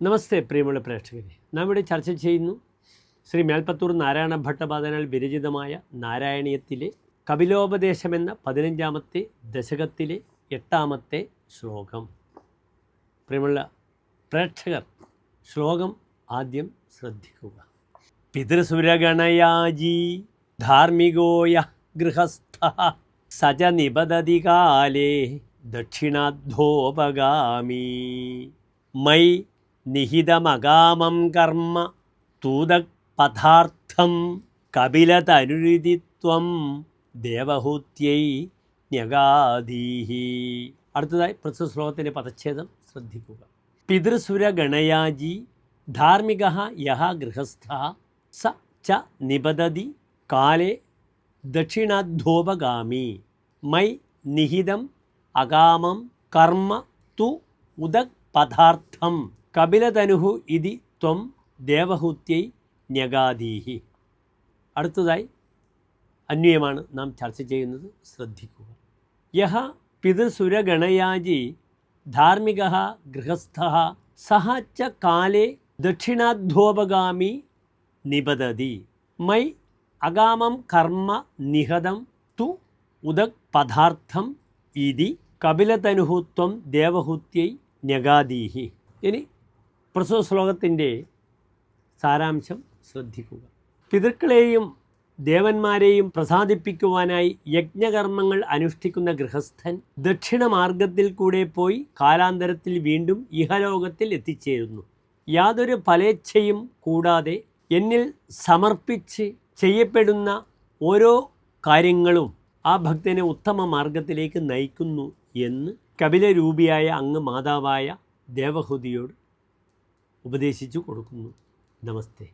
നമസ്തേ പ്രിയമുള്ള പ്രേക്ഷകരെ, നാം ഇവിടെ ചർച്ച ചെയ്യുന്നു ശ്രീ മേൽപ്പത്തൂർ നാരായണ ഭട്ടപാദനാൽ വിരചിതമായ നാരായണീയത്തിലെ കപിലോപദേശമെന്ന 15ാമത്തെ ദശകത്തിലെ 8ാമത്തെ ശ്ലോകം. പ്രിയമുള്ള പ്രേക്ഷകർ, ശ്ലോകം ആദ്യം ശ്രദ്ധിക്കുക. പിതൃസുരഗണയാജീ ധാർമ്മികോയ ഗൃഹസ്ഥ സജ നിബദതി കാലേ ദക്ഷിണാധോപഗാമി മൈ നിഹിതമകാമം കർമ്മ തൂതപഥാർത്ഥം കപിലതനുരിതിത്വം ദേവഹൂത്യൈ ന്യഗാധീഹി. അടുത്തതായി പ്രസ്തുത ശ്ലോകത്തിൻ്റെ പദച്ഛേദം ശ്രദ്ധിക്കുക. പിതൃസുരഗണയാജി ധാർമ്മിക യഹ ഗൃഹസ്ഥ സ ച നിബദതി കാലേ ദക്ഷിണാധോപഗാമി മൈ നിഹിതം അകാമം കർമ്മ തു ഉദപഥാർത്ഥം കപിലതനുഹു ഇതി ത്വം ദേവഹൂത്യൈ ന്യഗാധീഹി. അടുത്തതായി അന്വയമാണ് നാം ചർച്ച ചെയ്യുന്നത്, ശ്രദ്ധിക്കുക. യഹ പിതൃസുരഗണയാജി ധാർമ്മിക ഗൃഹസ്ഥ സഹ ച കാലേ ദക്ഷിണാധോപഗാമി നിബദതി മൈ അകാമം കർമ്മ നിഹതം തു ഉദപഥാർത്ഥം ഇതി കപിലതനുഹു ത്വം ദേവഹൂത്യൈ ന്യഗാധീഹി. ഇനി പ്രസ്തുത ശ്ലോകത്തിൻ്റെ സാരാംശം ശ്രദ്ധിക്കുക. പിതൃക്കളെയും ദേവന്മാരെയും പ്രസാദിപ്പിക്കുവാനായി യജ്ഞകർമ്മങ്ങൾ അനുഷ്ഠിക്കുന്ന ഗൃഹസ്ഥൻ ദക്ഷിണമാർഗത്തിൽ കൂടെ പോയി കാലാന്തരത്തിൽ വീണ്ടും ഇഹലോകത്തിൽ എത്തിച്ചേരുന്നു. യാതൊരു ഫലേച്ഛയും കൂടാതെ എന്നിൽ സമർപ്പിച്ച് ചെയ്യപ്പെടുന്ന ഓരോ കാര്യങ്ങളും ആ ഭക്തനെ ഉത്തമ മാർഗത്തിലേക്ക് നയിക്കുന്നു എന്ന് കപിലരൂപിയായ അങ്ങ് മാതാവായ ദേവഹൂതിയോട് ഉപദേശിച്ചു കൊടുക്കുന്നു. നമസ്തേ.